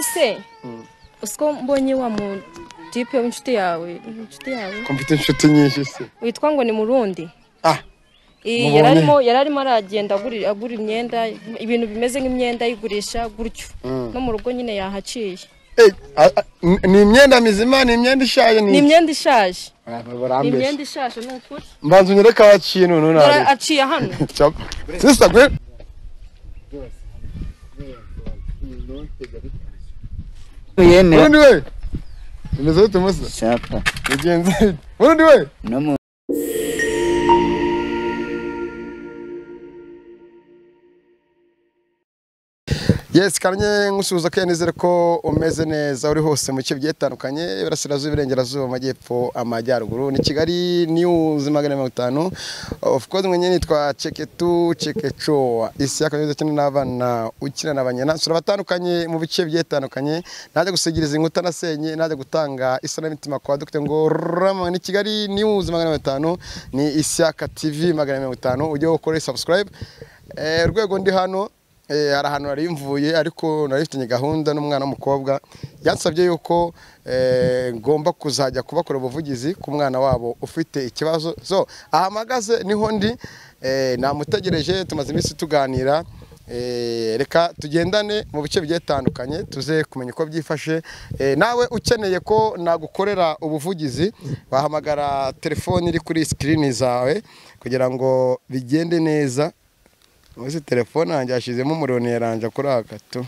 se usko mbonye wa mu tipe w'inshuti yawe komfite inshuti nyinshi se witwa ngo ni Murundi yararimo aragenda agura imyenda ibintu bimeze nk'imyenda yigurisha gutyo no mu rugo nyine yahaciye ni imyenda mizima ni imyenda ishaje ni imyenda ishaje n'ukuri mbanza unyereka waciye none aciye hano sister gwe Murundi we Imeze tumusa Shapa Mugenzi Murundi we No Yes karanye ngusuza ko yanizere ko umeze neza uri hose mu kibiye bitandukanye birasirazuba birengerazuba amajyepfo amajyaruguru ni Kigali News 50 of course mwenye nitwa Cheketu Chekecho isi yakanyuze cyane n'abana ukina n'abanyana sura batandukanye mu bice biye bitandukanye naje gusigiriza inkuta nasenye naje gutanga isanamitima kwa Dr. ngo rama ni Kigali News 50 ni Isyaka TV 50 ujye ukore subscribe rwego ndi hano hari ahantu nari mvuye ariko narifitanye gahunda n'umwana w'umukobwa yansabye yuko ngomba kuzajya kubakora ubuvugizi ku mwana wabo ufite ikibazo so ahamagaze niho ndi namutegereje tumaze iminsi tuganira reka tugendane mu bice bigiye bitandukanye tuze kumenya uko byifashe nawe ukeneye ko nagukorera ubuvugizi bahamagara telefone iri kuri screen zawe kugira ngo bigende neza Wese telefone yanjye yashizemo umuriro yaranje kuri akato.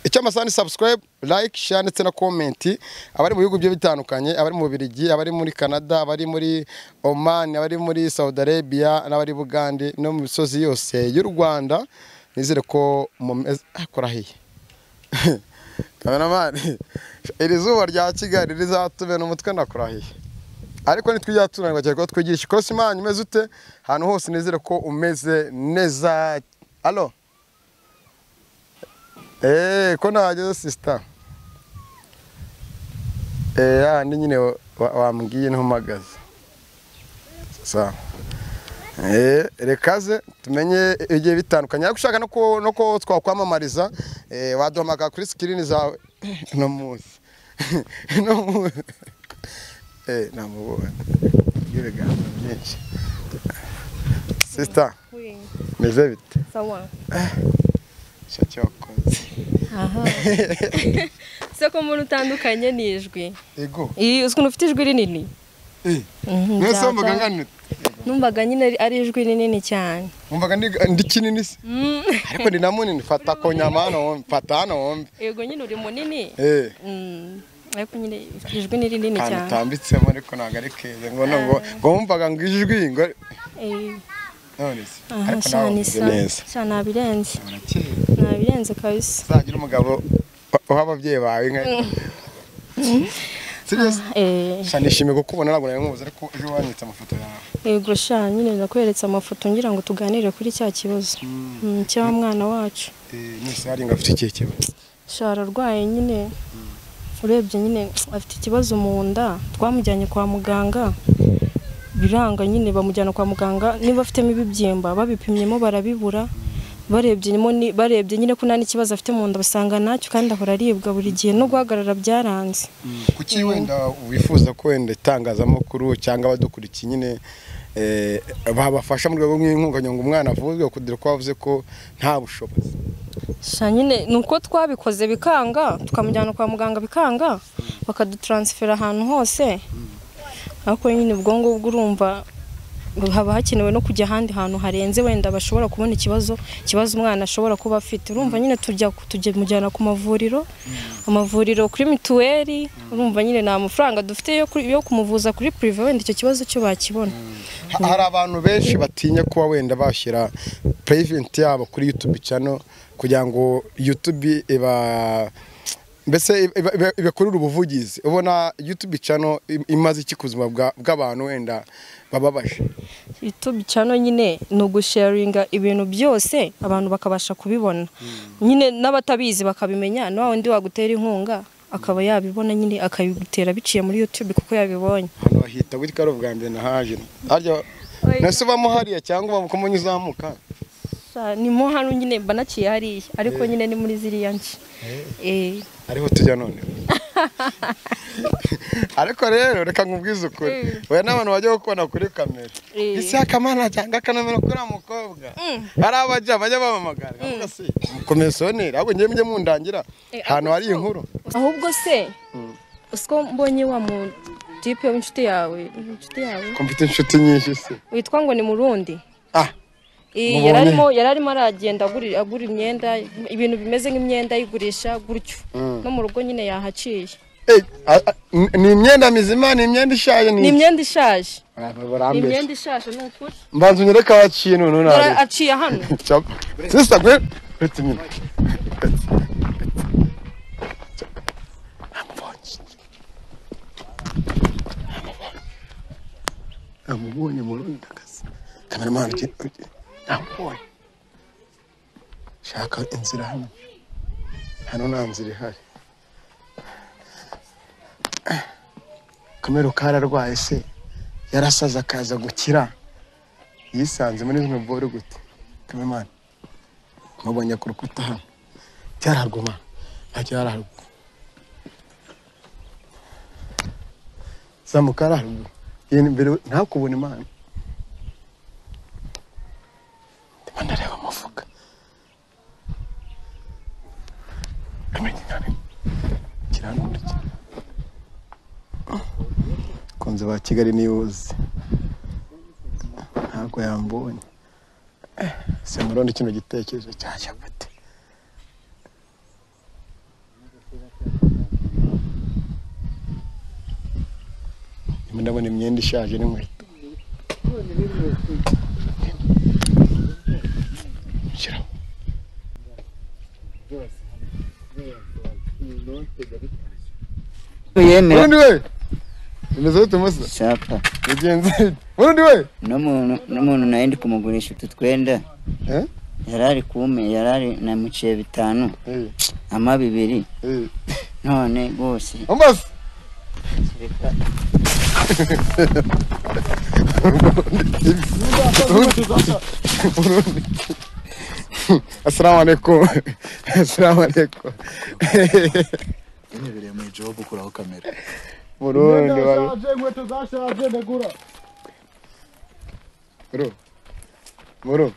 Icyo amasani subscribe, like, share ndetse na comment. Abari mu bihugu byo bitandukanye, abari mu Bubiligi, abari muri Canada, abari muri Oman, abari muri Saudi Arabia, n'abari Bugande no mu misozi yose y'u Rwanda. Nizere ko korahiye. Kameraman, iri zuba rya Kigali rizatubena umutwe nakorahiye. Ariko nitwiyatunanirwa cyane ko twigisha ko simanye umeze ute hano hose nizere ko umeze neza allo ko nageze sister ni nyine wambwiye ntumagaze sa rekaze tumenye igihe bitandukanye ariko ushaka no ko twakwamamariza waduhamagara kuri screen zawe no muzi namubona yibega byinshi sister meze bite sawa cyakoze se ko muri utandukanye nijwi ego ukuntu ufite ijwi rinini mwese mvuga ngane numvaga nyine ari ijwi rinini cyane umvaga ndi kinini se ariko ndi namunini fata ko nyamano fata hano wombe yego nyine uri munini ariko nyine ijwi ni rinini cyane atambitsemo ariko nagarikeze ngo wumvaga ngo ijwi ngo none se ariko neza cyane nabirenze kabisa zagira umugabo w'ababyeyi bawe nka serious nishimiye kukubona ntabwo nari nkubuze ariko ejo wanyitse amafoto yawe yego sha nyine nakweretse amafoto ngira ngo tuganire kuri cya kibazo cya mwana wacu nise hari ngafite ikihe kibazo shara arwaye nyine urebye nyine afite ikibazo mu nda twamujyanye kwa muganga biranga nyine bamujyana kwa muganga niba afitemo ibibyimba babipimyemo barabibura barebye nyine ko nta n'ikibazo afite mu nda basanga ntacyo kandi ahora aribwa buri gihe no guhagarara byaranze kuki wenda wifuza ko wenda itangazamakuru cyangwa abadukurikiye nyine babafasha mu rwego rw'inkunga ngo umwana avuzwe kugira ko bavuze ko nta bushobozi nyine nuko twabikoze bikanga tukamujyana kwa muganga bikanga bakadutransfera ahantu hose ariko nyine ubwo ngubwo urumva haba hakenewe no kujya ahandi hantu harenze wenda bashobora kubona ikibazo umwana ashobora kuba afite urumva nyine tujya mujyana ku amavuriro kuri mituweli urumva nyine nta mafaranga dufite yo kumuvuza kuri prive wenda icyo kibazo cyo bakibona hari abantu benshi batinya kuba wenda bashyira private yabo kuri YouTube channel kugira ngo YouTube mbese ibakorera ubuvugizi ubona YouTube channel imaze iki kuzima bw'abantu wenda bababaje YouTube channel nyine no gusharinga ibintu byose abantu bakabasha kubibona nyine n'abatabizi bakabimenya no wundi wagutera inkunga akaba yabibona nyine akabigutera biciye muri YouTube kuko yabibonye hano bahita gutya bwa mbere nahaje arya nase bamo hariya cyangwa bamukomonye uzamuka ni mo hano nyine banaciye hariya ariko nyine ni muri ziriya nci ariho tujya none ariko rero reka nkubwize ukuri we n'abantu bajya gukona kuri kamera isi akamana cyangwa akanamera kuri umukobwa hari abajya bamamagara avuga se komisiyoneri ahubwo njye mundangira ahantu hari inkuru ahubwo se usko mbonye wa mu tipe w'inshuti yawe ko mfite inshuti nyinshi se witwa ngo ni Murundi yararimo aragenda agura imyenda ibintu bimeze nk'imyenda yigurisha gutyo no mu rugo nyine yahaciye ni imyenda mizima ni imyenda ishaje ni imyenda ishaje ni imyenda ishaje n'ukuri mbanza unyereka waciye none aciye hano sister gwe peti nyine amubonye Murundi akazi cameraman amubonye shaka inzira hano nta nzira ihari kamera kararwaye se yarasaza akaza gukira yisanze muri zino bore gute cameraman mubonye ku rukuta hano cyaraguma ajyaraguma samukararuguma yene mbere ntakubona imana ndareba umufuka kirano konze ba Kigali News ntabwo yambonye se Murundi kino gitekerezo cyajya gute ndabona imyenda ishaje n'inkweto Murundi we imeze ute musa shaka bigenze Murundi we n'umuntu naye ndi kumugurisha ututwenda yarari kume yarari na muciye 5 ama 2 none bose ambas Assalamu alaikum. Assalamu alaikum. Ini mu job ukuraho kamera. Murundi wari. Inkweto zashaje ndagura. Muru.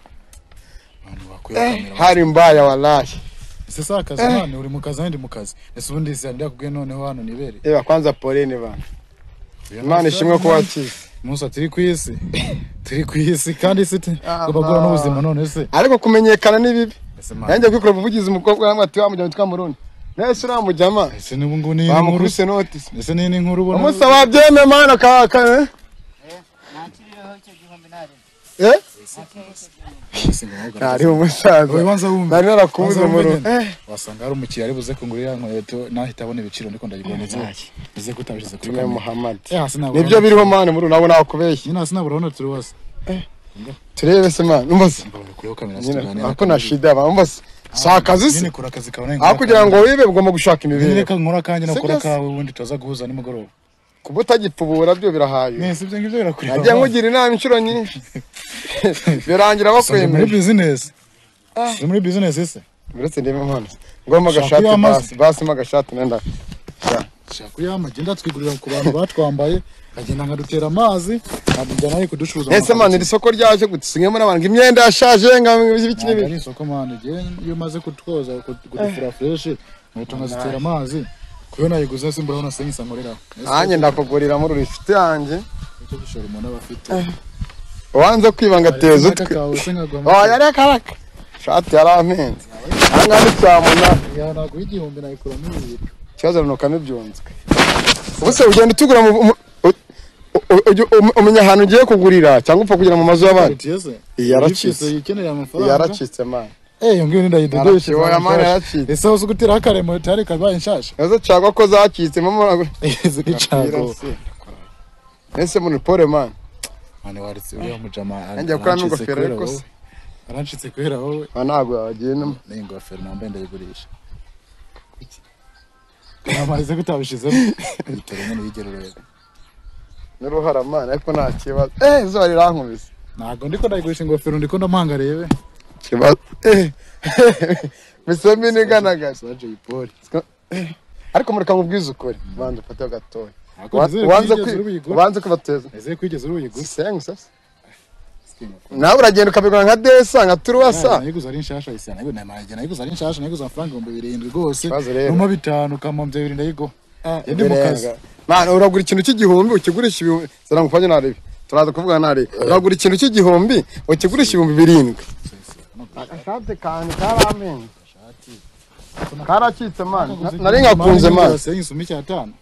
Abantu bakuye kamera. Hari mbaya wallahi. Sasa akazi none uri mu kazi ndi mu kazi. Ese ubundi ndya kubwe noneho hano nibere. Eba kwanza poleni bana. Imana ishimwe ko wakize. Musa turi ku isi kandi site ubagura n'ubuzima none se. Ariko kumenyekana ni bibi. Yanjye kwikora buvugize umukobwa yamwe ati wamujya witwa Murundi. Nese uramujyama. Ese n'ubungu ni inkuru se notice. Ese ni inkuru ubona. Musa wabyeme mana ka nakiriho icyo gihombe nare. Ari umusaza. Nari narakubuze Murundi. Wasanga ari umukiriya ari buze kungurira nkweto nahita abona ibiciro ndiko ndagiboneze. Bize kutabishize kuri kamera Muhammad. Nibyo biriho mana Murundi nabo nakubeshye. Nyina sinabura turi wase. Turebe se mana numvase. Ako na shida bambase. Sakazi se. Akugira ngo wibe bugomba gushaka imibiri. Reka nkora kanje nakora kawe ubundi tuza guhuza nimugoroba. Kubutagipfubura byo birahaye. Nese ibyo ngivyo birakurira. Nagiye nkugira inama inshuro nyinshi. Birangira bakwemeye. Muri business. Muri business ese. Biretse ndeme mpano. Ngomba gashati basi magashati nenda. Shakuyama genda twigurira ku bantu batwambaye agenda nkadutera amazi adujya nayo kuducuruza. Ese man iri soko ryaje gutsingemo n'abantu imyenda yashaje ngabiki nibi. Ari soko man iyo maze kutwoza kudufura fresh mutonga zitera amazi. Kuyo nayiguze simbura hona sengi sangorera. Anye ndakugurira muri rifite yanjye. Icyo gishoro umuntu abafite. Wanze kwibanga tezo twe. Yari karaka. Shati yarampenze. Angandi cyamuna. Ya naguye igihombe nayikura n'ibiri. Cyaza runuka nibyunzwe. Ubuse ugenda tugura umenya ahantu ugiye kugurira cyangwa upfa kugira mu mazu y'abandi. Yaracitse yikeneye amafaranga. Yaracitse man. Ngwino ndayidodeshe. Oya man yaracitse. Ese uzi gutira akaremo tari kabaye inshasha. Nazo cagwa ko zacitse mama. Zicago. Ese muri pole man. Mane waritse uriya mujama. Nanjye akora n'ingofero ariko se. Arancitse kwera wowe. Ntabwo yagiye n'ingofero nambaye ndayigurisha. Amaze gutabishizemo. Itore nyene yigerereye. N'uruhara man ariko nta kibazo. Zo rirankubise. Nago ndiko ndayigurisha ingofero ndiko ndamanga rebe. kibazo bisome niganaga saje ipori ariko mureka mubwiza ukuri bandi ufate gatoya wanze kubateza eze kwigeza uruyiguze senga sasa nawe uragenda ukabigura nka desa nka turuwasa nayiguze ari nshasha isana nayiguze namarage nayiguze ari nshasha nayiguze amafaranga 700 rwose numa 5 kamombye 2 ndayigo ndi mu kazi mana uragura ikintu cy'igihumbi ukigurisha ibihumbi zara ngufanye narebe turaza kuvuga narebe uragura ikintu cy'igihumbi ukigurisha 7,000 ashate kandi karamenye karacitse man nari ngakunze man senyisumi cyatano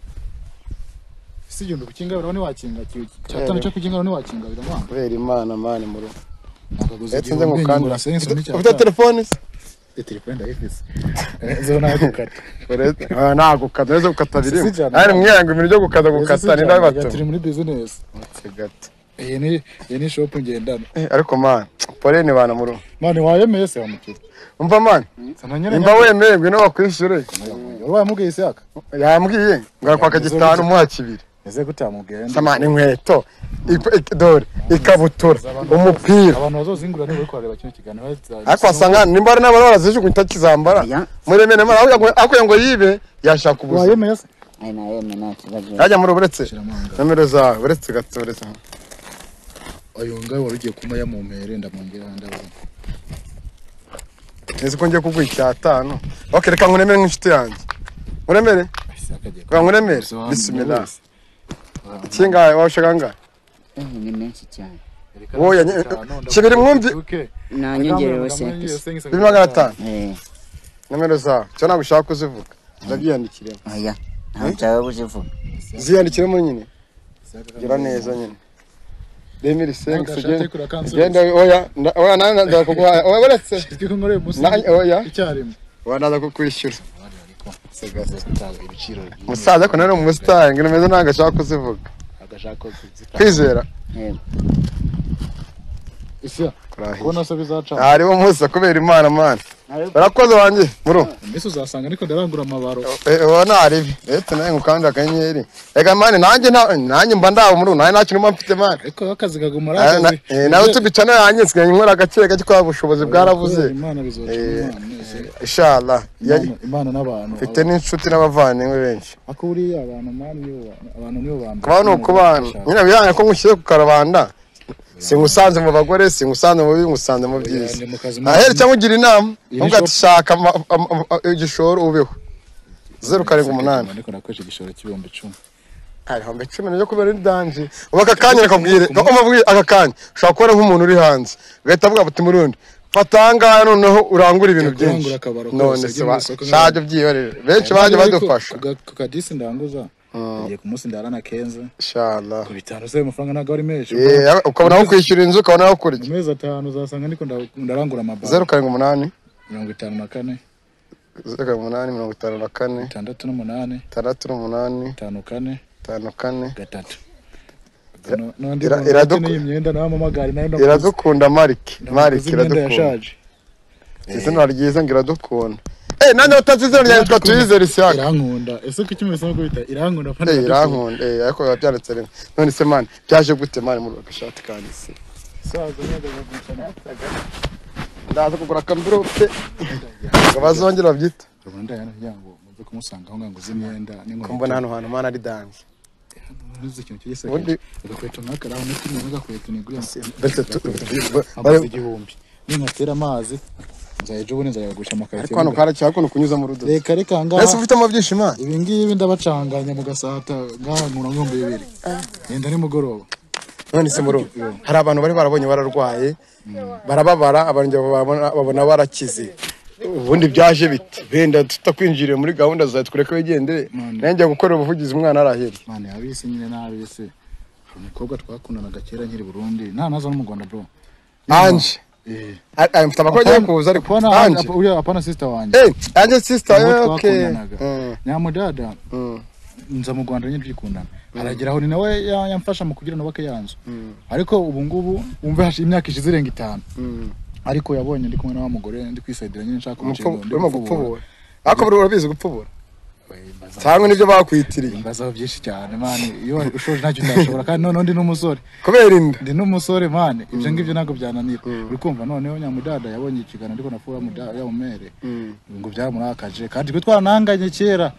sijumbe kukinga urabone wakinga cyatano cyo kukinga urabone wakinga biramwanga kubera imana man muru etse nze ngukanda ufite telefone telefone ndayifise zo nagukata uretse nagukata neza gukata birimo ari mwiyango ibintu byo gukata ni ndabato turi muri business tsigata ni shop ngendana ariko man poleni bana muru man wayemeye se wamukira umva man imba wemeye ngwino bakwishyure wabaye mubwiye isaka yambwiye ngakwaka gitanu muha kibiri eze gutamubwiye samani inkweto dore ikabutura umupira abantu bazozingura niwe kwareba kino kiganiro ariko asanga nimba ari n'abantu barazishuka itakizambara muremene mara akuye ngo yibe yashaka ubusa wayemeye se nayemeye nta kibazo yajya muri buretse nomero zawe buretse gato buretse ayunga warugiye kuma yamumpere ndamwongera ndabona nzi ko ngiye kuguha icyatanu okay reka nkuremere nk'inshuti yanjye nkuremere nkuremere bismillah kingaye washaka ngahe ni menshi cyane wowe kibiri mwumvi nanyongerewe 500 nomero zawe cyo nagushaka kuzivuga ndabyiyandikiremo aya nta cyawe buzivuga ziyandikiremo nyine gira neza nyine 2005 genda oya nana ndakuguha oya baretse twikongore musi oya icyarimo wanaza kukwishyura musaza ko nari umustar ngene meze nanga shaka kuzivuga agashaka kwizera isya kona so bizaca aribo musa kubera imana man barakoze wanjye muru mbese uzasanga niko ndarangura amabaro wana aribi ete naye ngukanda akanyenyeri ega man nanjye mba ndaho muru naye ntakintu mba mfite man ariko akazi kagumara nawe tubicana yanyitswe nkora agaciro gake kwa bushobozi bwaravuze imana bizoca inshallah imana n'abantu mfite n'inshuti n'abavandimwe benshi akuriye abantu nibo bambe kubana ukubana nyina biyanga ko ngushyire ku karabanda singusanze mu bagore singusanze mu bibi ngusanze mu byiza ahere cyangwa ugira inama uvuga ati shaka igishoro ubeho 0,8 ariko nakoresha igishoro cy'ibihumbi 10 ibihumbi 10 nyo kubera indanje ubaka kanya nakabwire umubwiye aka kanya ushaka kubona nk'umuntu uri hanze ugahita avuga ati murundi fatanga noneho urangura ibintu byinshi none shaje byiyorere benshi baje badufasha ku kadisi ndanguza agiye ku munsi ndarana kenza inshallah ku bitaro se amafaranga nago ari menshi ukabona aho kwishyura inzu ukabona aho kurya amezi 5 uzasanga niko ndarangura amabara 0,8 54 0,8 54 68 54 gatatu iradukunda imyenda n'amamagari nayo iradukunda Mark iradukunda izina ryiza ngiradukunda nande utazizero ryitwa tuyizera ishyaka irankunda ese ko kimwe sano bita irankunda fana irankunda ariko yabyanditse rero none se man byaje gute man muri agashati kandi se saza nyagaga gucana ndaza kugura kamburope bazongera babyita rwanda yana yango muze kumusanga aho ngango z'imyenda n'inko mbona hano hantu man ari dance nuzi ikintu cyese agakweto nakaraho n'ikindi n'agakweto nigura igihumbi ninkatera amazi nzaje ubone nzayagusha amakarito ariko hano karacyako kuno kunyuza mu rudo reka ngaha ese ufite mu byishima ibi ngibi ndabacanganya mu gasata ngaha nkura ngombe 2 yenda ni mugoroba none se muru hari abantu bari barabonye bararwaye barababara abantu babona barakize ubundi byaje biti benda tutakwinjiriye muri gahunda za twereka wigendere nanjye gukora ubuvugizi umwana araheri mane abise nyine nabise umukobwa twakundanaga kera nkiri Burundi naza no mu Rwanda bro anje mfite amakuru kuza ariko anje apana sister wanje anje sister okay nyamudada nza mu Rwanda nyine twikundana arageraho ni nawe yamfasha mu kugira nabake yanzu ariko ubu ngubu umve hashi imyaka ishize irenga 5 ariko yabonye ndi kumwe na wa mugore ndi kwisaidira nyine nshaka umucungo ndimo gupfubura ariko buri urabizi gupfubura cyangwa nibyo bakwitiriye mbazaho byinshi cyane man iyo ushoje ntacyo ndashobora kandi none ndi n'umusore kubera inda ndi n'umusore man ibyo ngibyo ntabwo byananira uri kumva noneho nyamudada yabonye ikigana ndiko nafura mudada yamumere ngo byamurakaje kandi twe twananganye kera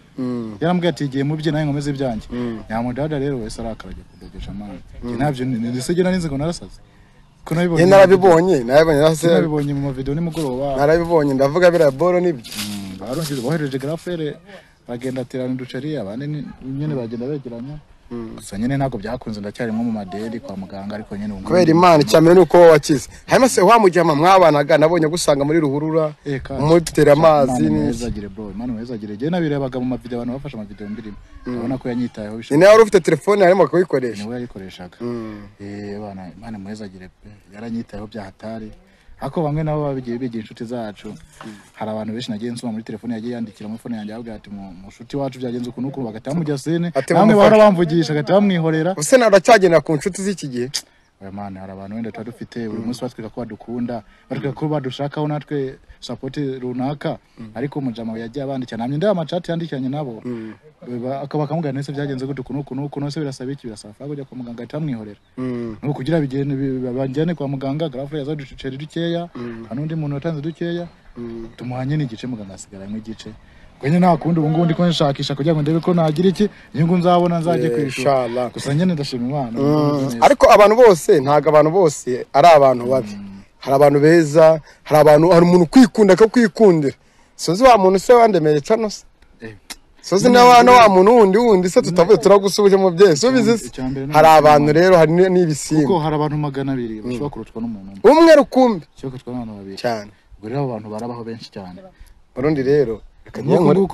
yarambwiye ati igiye mu bye nayo ngomeze ibyanjye nyamudada rero wese arakaraje kudogesha man ntabyo nisegera ninze ngo narasaze ko nabibonye nabibonye mu video nimugoroba narabibonye ndavuga bira boro nibyo barongize bohereje grafere bagenda tirana ducari abane nyene bagenda begeranya gusa nyene ntabwo byakunze ndacyari mu madeli kwa muganga ariko nyene kubera Imana cyamene nuko wakize hanyuma se wamujyama mwabanaga nabonye gusanga muri ruhurura umutera amazi nizagire bro Imana wezagire je nabirebaga mu mavideo abantu bafasha amavideo mbirimo urabona ko yanyitayeho bishaka ni nawe ufite telefone harimo akayikoresha niwe yayikoreshaga bana Imana mwezagire yaranyitayeho bya hatari ako bamwe nabo babigiye bigiye inshuti zacu hari abantu benshi nagiye nsoma muri telefone yagiye yandikira muri phone yanjye avuga ati mu nshuti wacu byagenze ukuntu ukuntu bagatamujya sene bamwe bahora bamvugisha gati bamwihorera use naracyagenda ku nshuti z'iki gihe Imana hari abantu wenda twadufite buri munsi batwika ko badukunda batwika ko badushakaho natwe support runaka ariko umujama yagiye abandikira namye ndaya amachat yandikiranye nabo akaba kamugana nese byagenze gute kuno nose birasaba iki birasaba kujya kwa muganga atamwihorera no kugira bigene bajyane kwa muganga grafre yaza duceri dukeya kanundi muntu yatanze dukeya tumuhanye n'igice muganga asigara mu gice kwenye nta kundi ubu ngundi ko nshakisha kugira ngo ndebe ko nagira iki inyungu nzabona nzaje kwishura gusa nyene ndashima Imana ariko abantu bose ntago abantu bose ari abantu babi hari abantu beza hari umuntu kwikunda ko kwikundira sozi wa muntu se wandemeye cyano se sozi n'abana wa muntu wundi se tutavuye turagusubije mu byese ubizi hari abantu rero hari n'ibisimba kuko hari abantu 200 bashobora kurutwa n'umuntu umwe rukumbi cyo kutwa n'abantu babiri cyane ubwo rero abantu barabaho benshi cyane barundi rero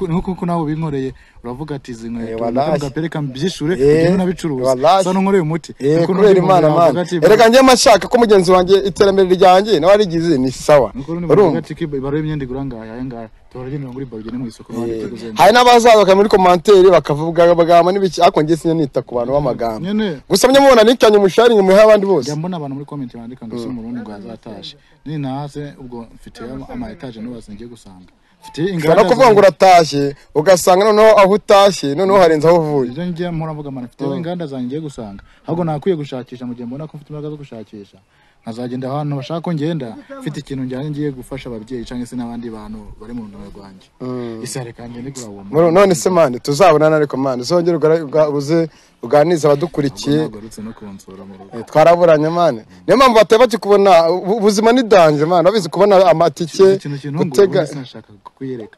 nuko nawe binkoreye uravuga ati zinkweto ngapereka mbyishure ugende nabicuruza sano nkoreye umuti kubera Imana erega njye mashaka ko mugenzi wanjye iterambere ryanjye nawe arigize ni sawa urumva ati baro imyenda iguranga yanga toragene nguri bagene mu isoko hari n'abazaza muri commentaire bakavuga bagama n'ibiki ako ngiye sinita ku bantu b'amagambo gusa mubona nikanye mushari nyuma y'abandi bose mbona abantu muri comment bandika ngo se umurundi ngo azatashe ni nase ubwo mfite ama etage n'ubaze ngiye gusanga Fana kuvuga ngo uratashye ugasanga noneho aho utashye noneho harenze aho uvuye ibyo ngiye muravuga mana mfite inganda zanjye gusanga ahubwo nakwiye gushakisha mu gihe mbona ko mfite imbaraga zo gushakisha nkazagenda ahantu bashaka ko ngenda mfite ikintu njyanye ngiye gufasha ababyeyi cyangwa se n'abandi bantu bari mu ndome rwanjye isare kanje nigura uwo none se mane tuzabonana ariko mane zongera ubuze uganiza abadukurikiye twaraburanye mane niyo mpamvu bateye bakikubona ubuzima ni danje mane abizi kubona amatike gutega nashaka kuyereka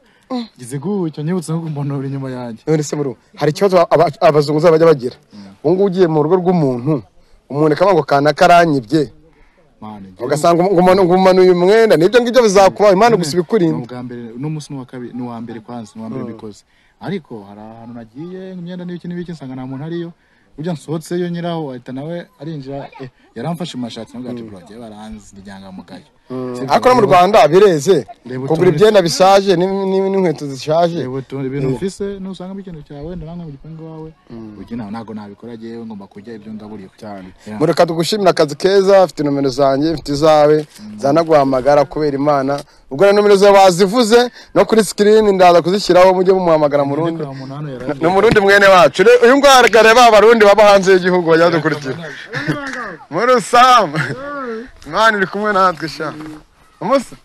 gize gucyo nyibutse ngo mbona uri nyuma yanjye none se muri hari ikibazo abazungu zabajya bagira ubungu ugiye mu rugo rw'umuntu umuntu kamango kana karanyibye ugasanga ngumana uyu mwenda nibyo ngibyo bizakuba Imana gusubikurinda ubwa mbere no musi no wakabiri no wa mbere kwanza no wa mbere bikoze ariko hari ahantu nagiye imyenda n'ibiki nsanga nta muntu ariyo ujya nsohotse yo nyiraho ahita nawe arinjira yaramfashe mashati n'ubwacu bwagiye baranzi njyanga mugayo akora mu Rwanda bireze kugura ibyenda bishaje n'inkweto zishaje ibintu ufise nusanga bikintu cyawe ndamwe mu gipangu wawe ugina nago nabikora giye ngomba kujya ibyo ndaburiye cyane mureka tugushimira akazi keza afite nomero zanjye mfite zawe zanaguhamagara kubera Imana ubwo nomero zawe wazivuze no kuri screen ndaza kuzishyiraho mujye mumuhamagara mu rundi no mu rundi mwene wacu uyu ngwaragare babarundi baba hanze y'igihugu bajya dukurikira muri Sam Imana iri kumwe natwe sha Umusa